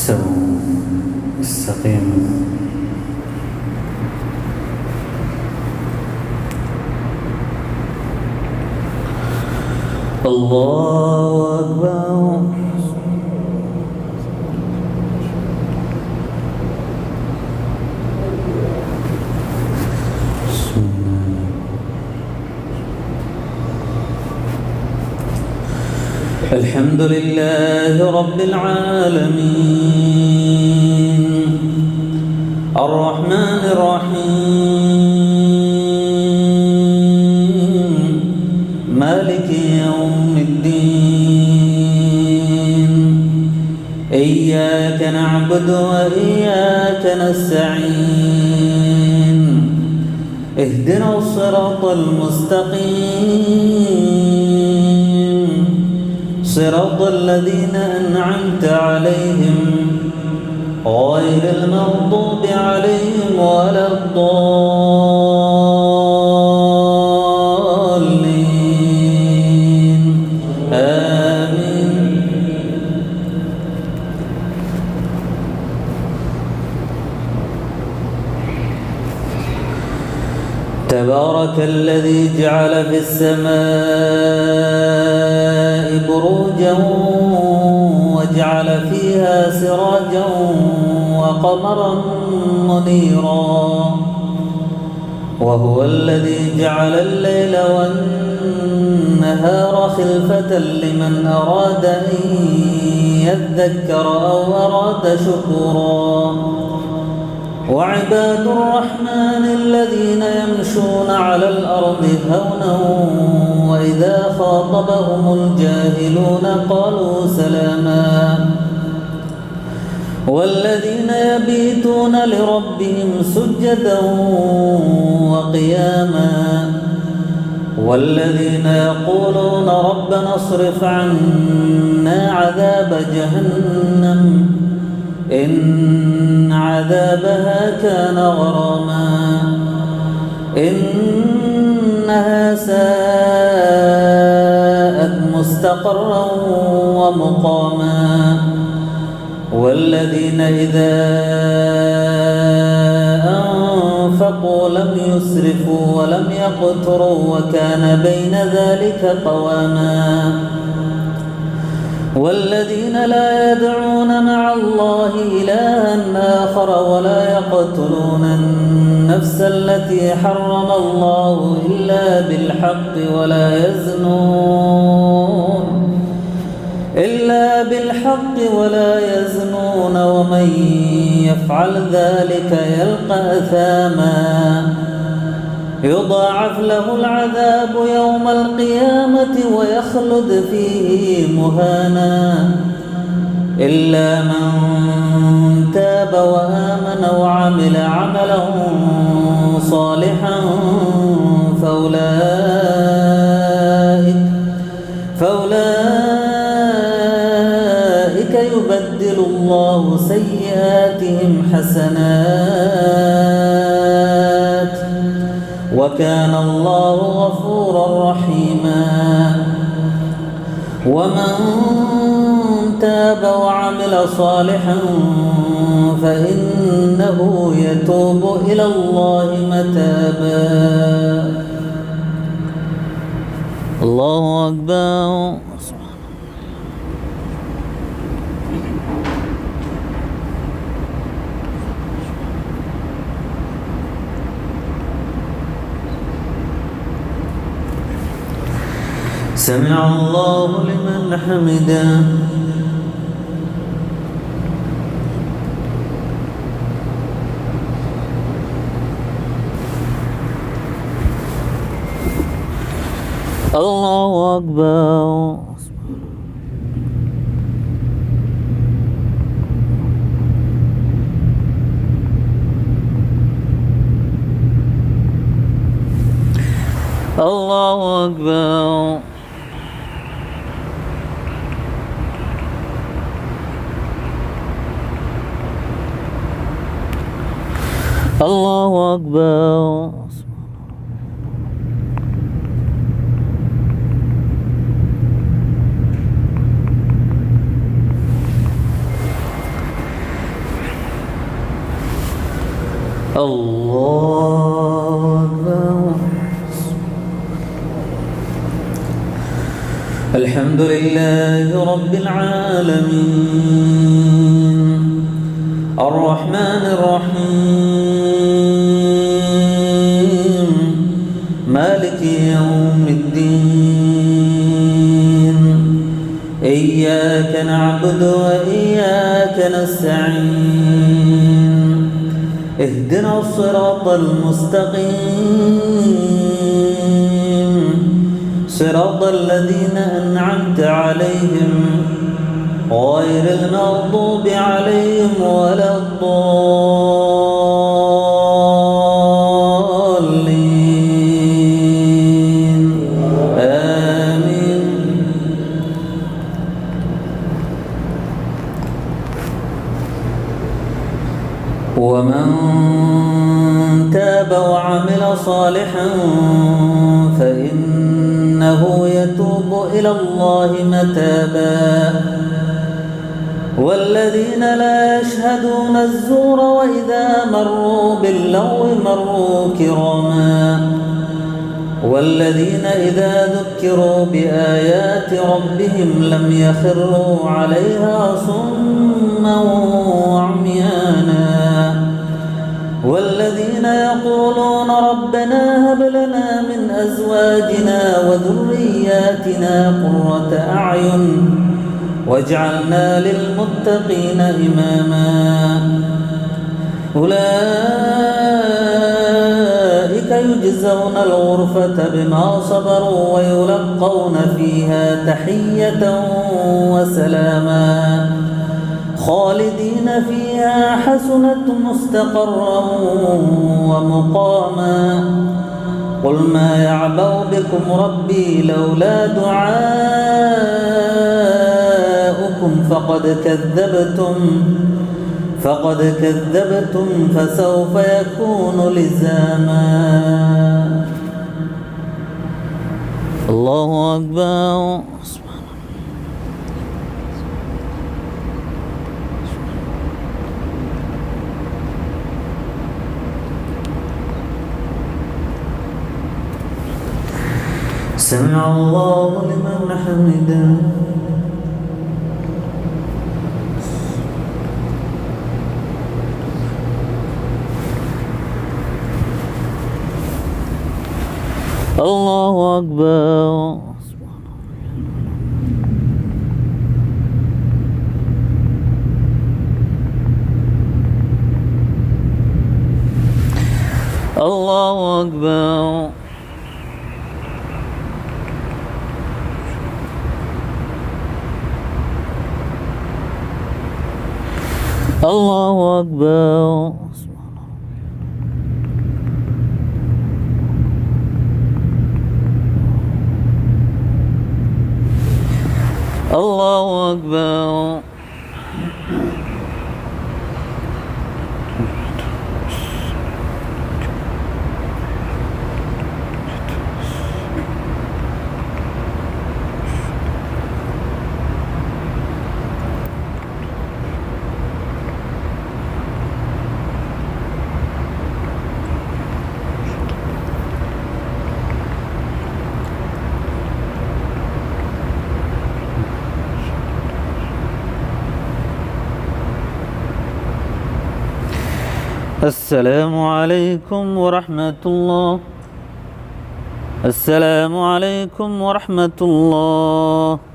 استووا استقيموا. الله أكبر. الحمد لله رب العالمين الرحمن الرحيم مالك يوم الدين إياك نعبد وإياك نستعين اهدنا الصراط المستقيم صراط الذين أنعمت عليهم غير المغضوب عليهم ولا الضالين آمين. تبارك الذي جعل في السماء بروجا وجعل فيها سراجا وقمرا منيرا وهو الذي جعل الليل والنهار خلفة لمن أراد أن يذكر أو أراد شكورا. وعباد الرحمن الذين يمشون على الأرض هونا وإذا خاطبهم الجاهلون قالوا سلاما. والذين يبيتون لربهم سجدا وقياما والذين يقولون ربنا اصرف عنا عذاب جهنم إن عذابها كان غراما إنها ساءت مستقرا ومقاما. والذين إذا أنفقوا لم يسرفوا ولم يقتروا وكان بين ذلك قواما. والذين لا يدعون مع الله إلها آخر ولا يقتلون النفس التي حرم الله إلا بالحق ولا يزنون ومن يفعل ذلك يلقى أثاما يضاعف له العذاب يوم القيامة ويخلد فيه مهانا إلا من تاب وآمن وعمل عملا صالحا فأولئك يبدل الله سيئاتهم حسنات وكان الله غفورا رحيما. ومن تاب وعمل صالحا فإنه يتوب إلى الله متابا. الله أكبر. سمع الله لمن حمده. الله أكبر. الله أكبر. الله أكبر. الله أكبر. الحمد لله رب العالمين الرحمن الرحيم مالك يوم الدين إياك نعبد وإياك نستعين اهدنا الصراط المستقيم صراط الذين أنعمت عليهم غير المغضوب عليهم ولا الضالين آمين. ومن تاب وعمل صالحا فإنه يتوب إلى الله متابا والذين لا يشهدون الزور وإذا مروا باللغو مروا كراما والذين إذا ذكروا بآيات ربهم لم يخروا عليها صما وعميانا والذين يقولون ربنا هب لنا من أزواجنا وذرياتنا قرة أعين واجعلنا للمتقين إماما أولئك يجزون الغرفة بما صبروا ويلقون فيها تحية وسلاما خالدين فيها حسنت مستقرا ومقاما قل ما يعبأ بكم ربي لولا دعاؤكم فقد كذبتم فسوف يكون لزاما. الله أكبر. سمع الله لمن حمده. الله أكبر. الله أكبر. الله أكبر. الله أكبر. السلام عليكم ورحمة الله. السلام عليكم ورحمة الله.